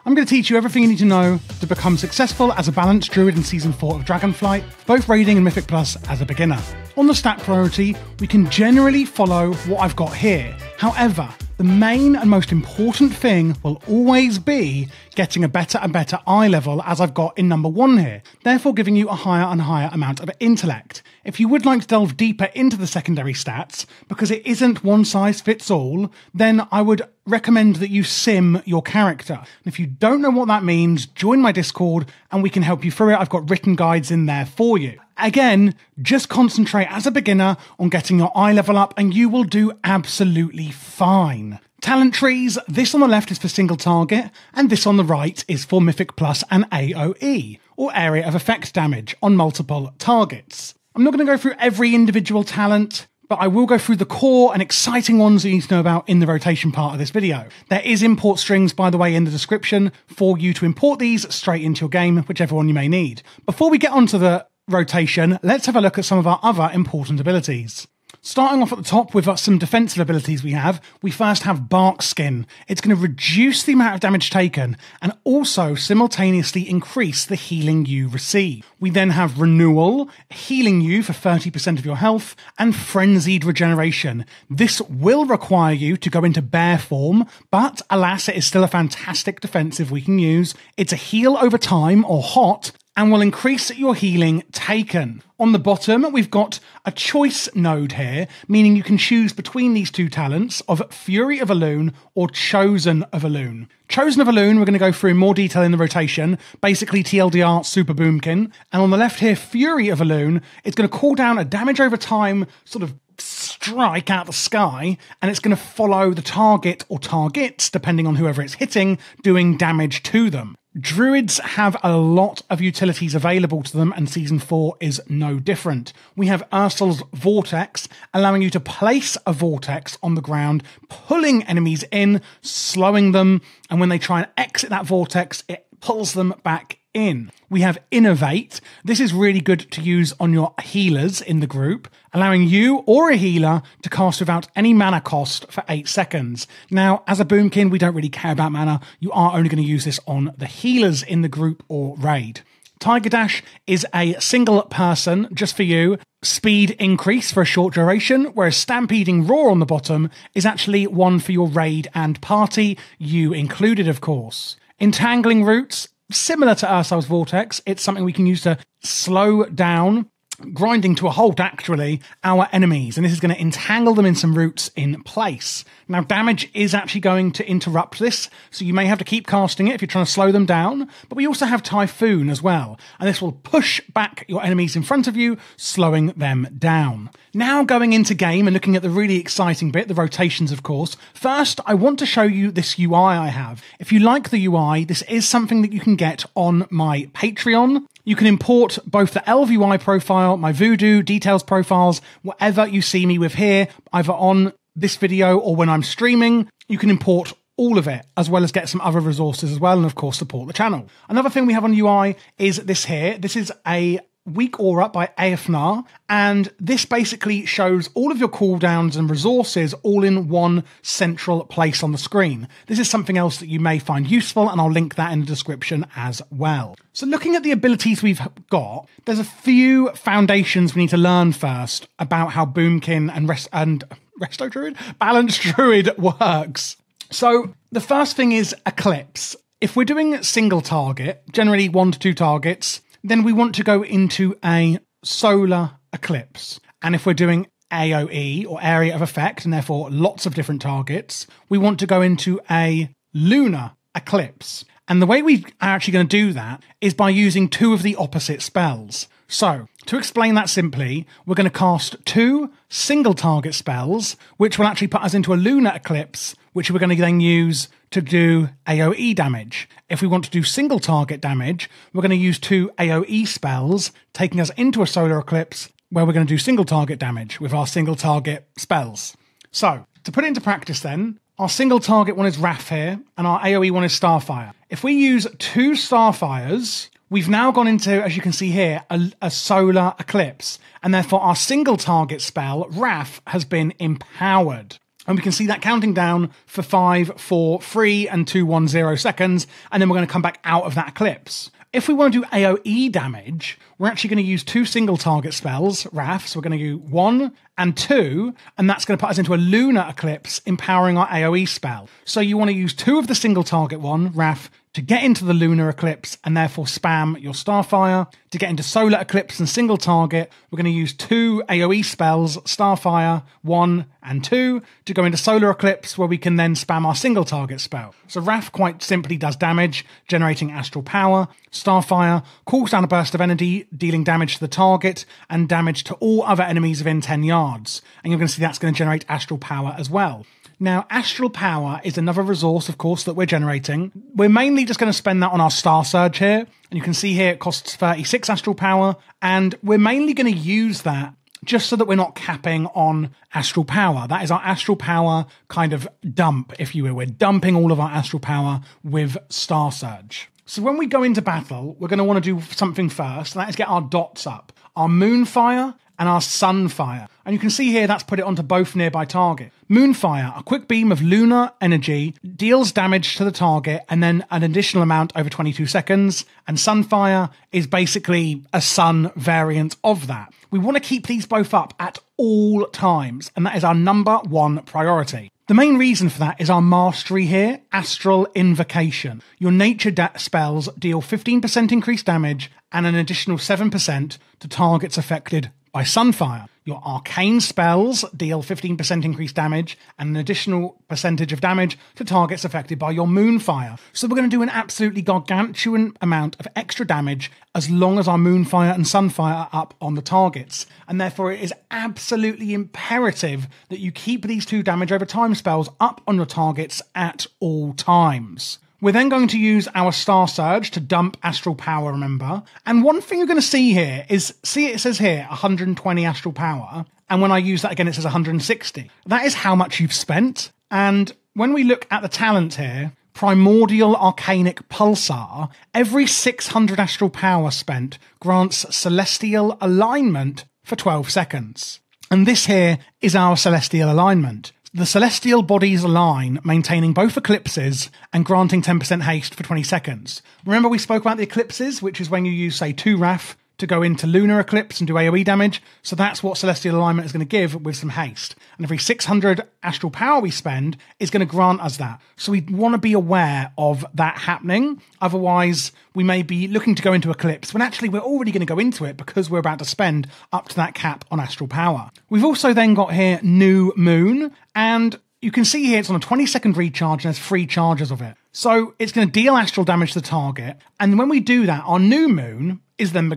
I'm going to teach you everything you need to know to become successful as a balanced druid in Season 4 of Dragonflight, both raiding and Mythic Plus as a beginner. On the stat priority, we can generally follow what I've got here. However, the main and most important thing will always be getting a better and better eye level, as I've got in number 1 here, therefore giving you a higher and higher amount of intellect. If you would like to delve deeper into the secondary stats, because it isn't one size fits all, then I would recommend that you sim your character. And if you don't know what that means, join my Discord and we can help you through it. I've got written guides in there for you. Again, just concentrate as a beginner on getting your eye level up and you will do absolutely fine. Talent trees, this on the left is for single target and this on the right is for Mythic Plus and AoE, or area of effect damage on multiple targets. I'm not going to go through every individual talent, but I will go through the core and exciting ones that you need to know about in the rotation part of this video. There is import strings, by the way, in the description for you to import these straight into your game, whichever one you may need. Before we get onto the rotation, let's have a look at some of our other important abilities. Starting off at the top with some defensive abilities we first have Bark Skin. It's going to reduce the amount of damage taken and also simultaneously increase the healing you receive. We then have Renewal, healing you for 30% of your health, and Frenzied Regeneration. This will require you to go into bear form, but alas, it is still a fantastic defensive we can use. It's a heal over time, or hot, and will increase your healing taken. On the bottom, we've got a choice node here, meaning you can choose between these two talents of Fury of Elune or Chosen of Elune. Chosen of Elune, we're going to go through in more detail in the rotation, basically TLDR Super Boomkin. And on the left here, Fury of Elune, it's going to call down a damage over time sort of strike out the sky, and it's going to follow the target or targets, depending on whoever it's hitting, doing damage to them. Druids have a lot of utilities available to them, and Season 4 is no different. We have Ursul's Vortex, allowing you to place a vortex on the ground, pulling enemies in, slowing them, and when they try and exit that vortex, it pulls them back in. We have Innovate. This is really good to use on your healers in the group, allowing you or a healer to cast without any mana cost for 8 seconds. Now, as a Boomkin, we don't really care about mana. You are only going to use this on the healers in the group or raid. Tiger Dash is a single person, just for you, speed increase for a short duration, whereas Stampeding Roar on the bottom is actually one for your raid and party, you included, of course. Entangling Roots, similar to Ursul's Vortex, it's something we can use to slow down, grinding to a halt actually, our enemies, and this is going to entangle them in some roots in place. Now, damage is actually going to interrupt this, so you may have to keep casting it if you're trying to slow them down, but we also have Typhoon as well, and this will push back your enemies in front of you, slowing them down. Now going into game and looking at the really exciting bit, the rotations of course, first I want to show you this UI I have. If you like the UI, this is something that you can get on my Patreon. You can import both the Elf UI profile, my Voodoo, Details profiles, whatever you see me with here, either on this video or when I'm streaming. You can import all of it, as well as get some other resources as well, and of course support the channel. Another thing we have on UI is this here. This is a weak aura by AFNAR, and this basically shows all of your cooldowns and resources all in one central place on the screen. This is something else that you may find useful, and I'll link that in the description as well. So looking at the abilities we've got, there's a few foundations we need to learn first about how Boomkin and Resto Druid? Balanced Druid works. So the first thing is Eclipse. If we're doing single target, generally 1 to 2 targets, then we want to go into a solar eclipse. And if we're doing AoE, or area of effect, and therefore lots of different targets, we want to go into a lunar eclipse. And the way we are actually going to do that is by using 2 of the opposite spells. So, to explain that simply, we're going to cast 2 single target spells, which will actually put us into a lunar eclipse, which we're going to then use to do AoE damage. If we want to do single target damage, we're going to use 2 AoE spells, taking us into a solar eclipse, where we're going to do single target damage with our single target spells. So, to put it into practice then, our single target one is Wrath here, and our AoE one is Starfire. If we use 2 Starfires, we've now gone into, as you can see here, a solar eclipse, and therefore our single target spell, Wrath, has been empowered. And we can see that counting down for 5, 4, 3, and 2, 1, 0 seconds. And then we're going to come back out of that eclipse. If we want to do AoE damage, we're actually going to use 2 single target spells, Wrath. So we're going to do 1 and 2, and that's going to put us into a lunar eclipse, empowering our AoE spell. So you want to use 2 of the single target one, Wrath, to get into the lunar eclipse and therefore spam your Starfire. To get into solar eclipse and single target, we're going to use 2 AoE spells, Starfire 1 and 2, to go into solar eclipse where we can then spam our single target spell. So Wrath quite simply does damage, generating astral power. Starfire calls down a burst of energy, dealing damage to the target and damage to all other enemies within 10 yards. And you're going to see that's going to generate astral power as well. Now, astral power is another resource, of course, that we're generating. We're mainly just going to spend that on our Star Surge here. And you can see here it costs 36 astral power. And we're mainly going to use that just so that we're not capping on astral power. That is our astral power kind of dump, if you will. We're dumping all of our astral power with Star Surge. So when we go into battle, we're going to want to do something first. And that is get our dots up. Our Moonfire and our Sunfire. And you can see here that's put it onto both nearby target. Moonfire, a quick beam of lunar energy, deals damage to the target and then an additional amount over 22 seconds. And Sunfire is basically a sun variant of that. We want to keep these both up at all times, and that is our number 1 priority. The main reason for that is our mastery here, Astral Invocation. Your nature spells deal 15% increased damage and an additional 7% to targets affected by Sunfire. Your arcane spells deal 15% increased damage and an additional percentage of damage to targets affected by your Moonfire. So we're going to do an absolutely gargantuan amount of extra damage as long as our Moonfire and Sunfire are up on the targets. And therefore it is absolutely imperative that you keep these 2 damage over time spells up on your targets at all times. We're then going to use our Star Surge to dump astral power, remember? And one thing you're going to see here is, see it says here 120 astral power, and when I use that again it says 160. That is how much you've spent. And when we look at the talent here, Primordial Arcanic Pulsar, every 600 astral power spent grants Celestial Alignment for 12 seconds. And this here is our Celestial Alignment. The celestial bodies align, maintaining both eclipses and granting 10% haste for 20 seconds. Remember we spoke about the eclipses, which is when you use, say, 2 Wrath to go into lunar eclipse and do AoE damage. So that's what celestial alignment is going to give with some haste. And every 600 astral power we spend is going to grant us that. So we want to be aware of that happening. Otherwise, we may be looking to go into eclipse when actually we're already going to go into it because we're about to spend up to that cap on astral power. We've also then got here New Moon, and you can see here it's on a 20-second recharge and there's 3 charges of it. So it's going to deal astral damage to the target. And when we do that, our New Moon is then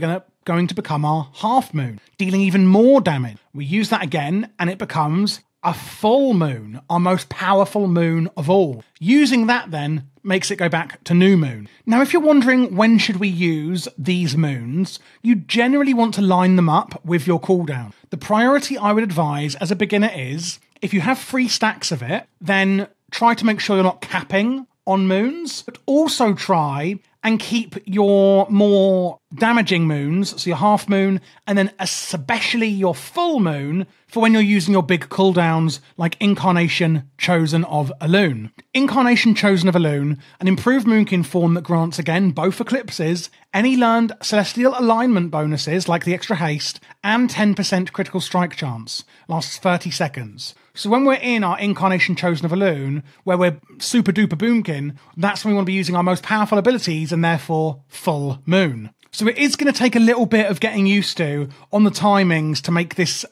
going to become our Half Moon, dealing even more damage. We use that again and it becomes a Full Moon, our most powerful moon of all. Using that then makes it go back to New Moon. Now, if you're wondering when should we use these moons, you generally want to line them up with your cooldown. The priority I would advise as a beginner is, if you have 3 stacks of it, then try to make sure you're not capping on moons, but also try and keep your more damaging moons, so your Half Moon, and then especially your Full Moon, for when you're using your big cooldowns like Incarnation Chosen of Elune. Incarnation Chosen of Elune, an improved Boomkin form that grants again both eclipses, any learned celestial alignment bonuses like the extra haste, and 10% critical strike chance. Lasts 30 seconds. So when we're in our Incarnation Chosen of Elune, where we're super duper Boomkin, that's when we want to be using our most powerful abilities and therefore Full Moon. So it is going to take a little bit of getting used to on the timings to make this,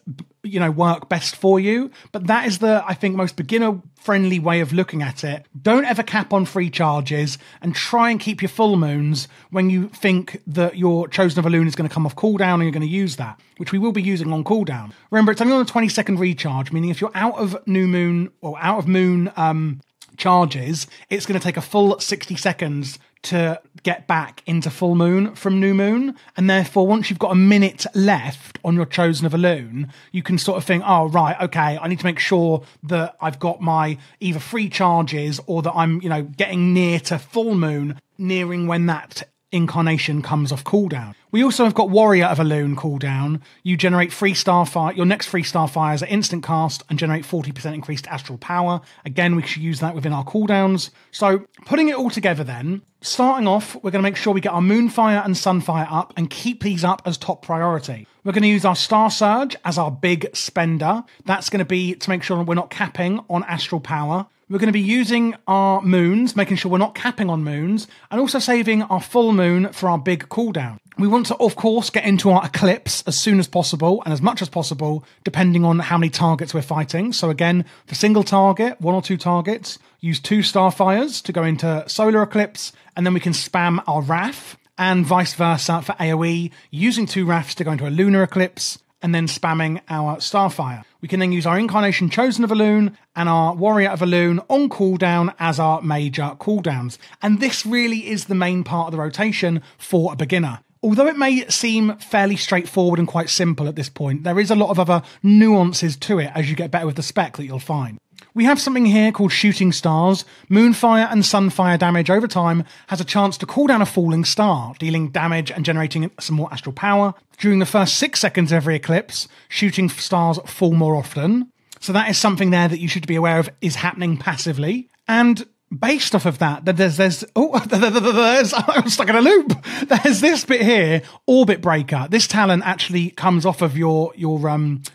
work best for you. But that is the, I think, most beginner-friendly way of looking at it. Don't ever cap on 3 charges and try and keep your full moons when you think that your Chosen of Elune is going to come off cooldown and you're going to use that, which we will be using on cooldown. Remember, it's only on a 20-second recharge, meaning if you're out of New Moon or out of Moon charges, it's going to take a full 60 seconds to get back into Full Moon from New Moon, and therefore once you've got a minute left on your Chosen of Elune, you can sort of think, oh right, okay, I need to make sure that I've got my either 3 charges or that I'm getting near to Full Moon, nearing when that incarnation comes off cooldown. We also have got Warrior of Elune cooldown. You generate 3 Starfire. Your next 3 Starfires are instant cast and generate 40% increased astral power. Again, we should use that within our cooldowns. So putting it all together then, starting off, we're going to make sure we get our Moonfire and Sunfire up and keep these up as top priority. We're going to use our Star Surge as our big spender. That's going to be to make sure that we're not capping on astral power. We're going to be using our moons, making sure we're not capping on moons, and also saving our full moon for our big cooldown. We want to, of course, get into our eclipse as soon as possible and as much as possible, depending on how many targets we're fighting. So again, for single target, 1 or 2 targets, use 2 Starfires to go into solar eclipse, and then we can spam our Wrath, and vice versa for AoE, using 2 Wraths to go into a lunar eclipse, and then spamming our Starfire. We can then use our Incarnation Chosen of Elune and our Warrior of Elune on cooldown as our major cooldowns. And this really is the main part of the rotation for a beginner. Although it may seem fairly straightforward and quite simple at this point, there is a lot of other nuances to it as you get better with the spec that you'll find. We have something here called Shooting Stars. Moonfire and Sunfire damage over time has a chance to cool down a falling star, dealing damage and generating some more astral power. During the first 6 seconds of every eclipse, shooting stars fall more often. So that is something there that you should be aware of is happening passively. And based off of that, I'm stuck in a loop. There's this bit here, Orbit Breaker. This talent actually comes off of your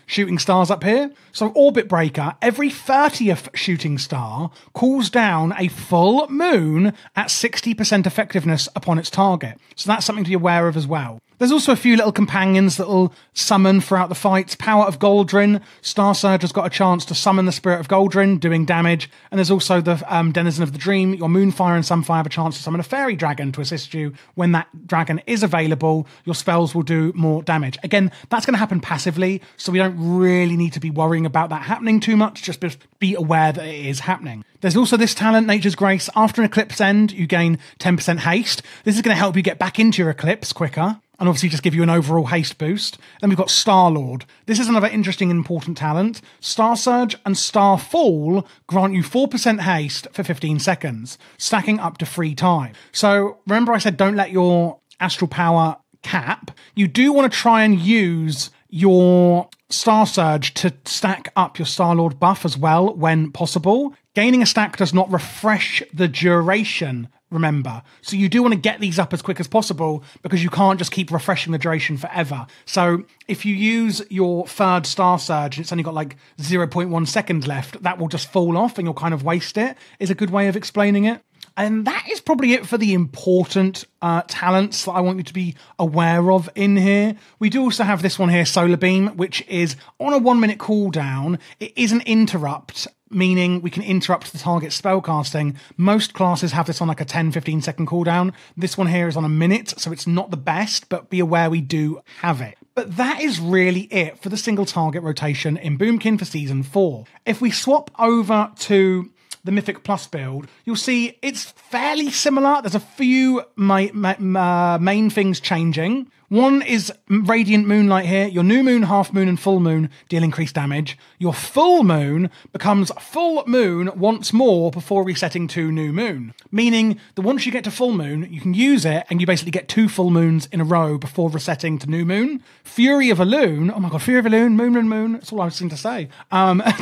shooting stars up here. So Orbit Breaker, every 30th shooting star cools down a full moon at 60% effectiveness upon its target. So that's something to be aware of as well. There's also a few little companions that will summon throughout the fights. Power of Goldrin. Star Surge has got a chance to summon the Spirit of Goldrin, doing damage. And there's also the Denizen of the Dream. Your Moonfire and Sunfire have a chance to summon a Fairy Dragon to assist you. When that dragon is available, your spells will do more damage. Again, that's going to happen passively, so we don't really need to be worrying about that happening too much. Just be aware that it is happening. There's also this talent, Nature's Grace. After an eclipse end, you gain 10% haste. This is going to help you get back into your eclipse quicker, and obviously just give you an overall haste boost. Then we've got Star-Lord. This is another interesting and important talent. Star Surge and Star Fall grant you 4% haste for 15 seconds, stacking up to 3 times. So remember I said don't let your astral power cap. You do want to try and use your Star Surge to stack up your Star-Lord buff as well when possible. Gaining a stack does not refresh the duration, remember. So you do want to get these up as quick as possible because you can't just keep refreshing the duration forever. So if you use your 3rd Star Surge and it's only got like 0.1 seconds left, that will just fall off and you'll kind of waste it, is a good way of explaining it. And that is probably it for the important talents that I want you to be aware of in here. We do also have this one here, Solar Beam, which is on a 1-minute cooldown. It is an interrupt, meaning we can interrupt the target spellcasting. Most classes have this on like a 10-15 second cooldown. This one here is on a minute, so it's not the best, but be aware we do have it. But that is really it for the single target rotation in Boomkin for Season 4. If we swap over to the Mythic Plus build, you'll see it's fairly similar. There's a few main things changing. One is Radiant Moonlight here. Your new moon, half moon, and full moon deal increased damage. Your full moon becomes full moon once more before resetting to new moon. Meaning that once you get to full moon, you can use it and you basically get 2 full moons in a row before resetting to new moon. Fury of Elune, oh my god, Fury of Elune, moon. That's all I was going to say.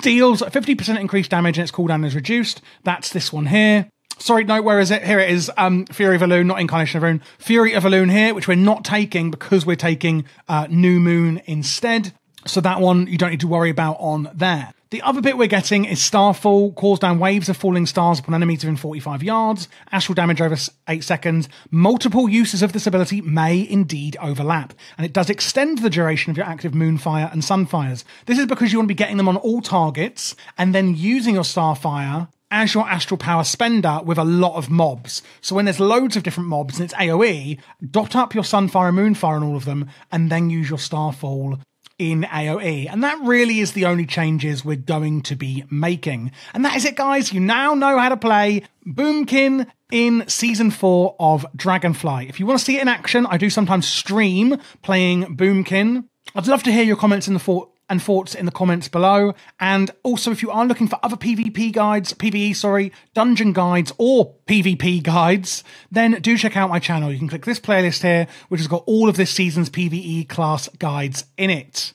Deals 50% increased damage and its cooldown is reduced. That's this one here. Sorry, no, where is it? Here it is. Fury of Elune, not Incarnation of Elune. Fury of Elune here, which we're not taking because we're taking New Moon instead. So that one you don't need to worry about on there. The other bit we're getting is Starfall, calls down waves of falling stars upon enemies within 45 yards, astral damage over 8 seconds. Multiple uses of this ability may indeed overlap, and it does extend the duration of your active Moonfire and Sunfires. This is because you want to be getting them on all targets, and then using your Starfire as your astral power spender with a lot of mobs. So when there's loads of different mobs and it's AoE, dot up your Sunfire and Moonfire on all of them, and then use your Starfall in AoE. And that really is the only changes we're going to be making. And that is it, guys. You now know how to play Boomkin in Season 4 of Dragonflight. If you want to see it in action, I do sometimes stream playing Boomkin. I'd love to hear your comments in the and thoughts in the comments below. And also, if you are looking for other PvP guides, dungeon guides, or PvP guides, then do check out my channel. You can click this playlist here, which has got all of this season's PvE class guides in it.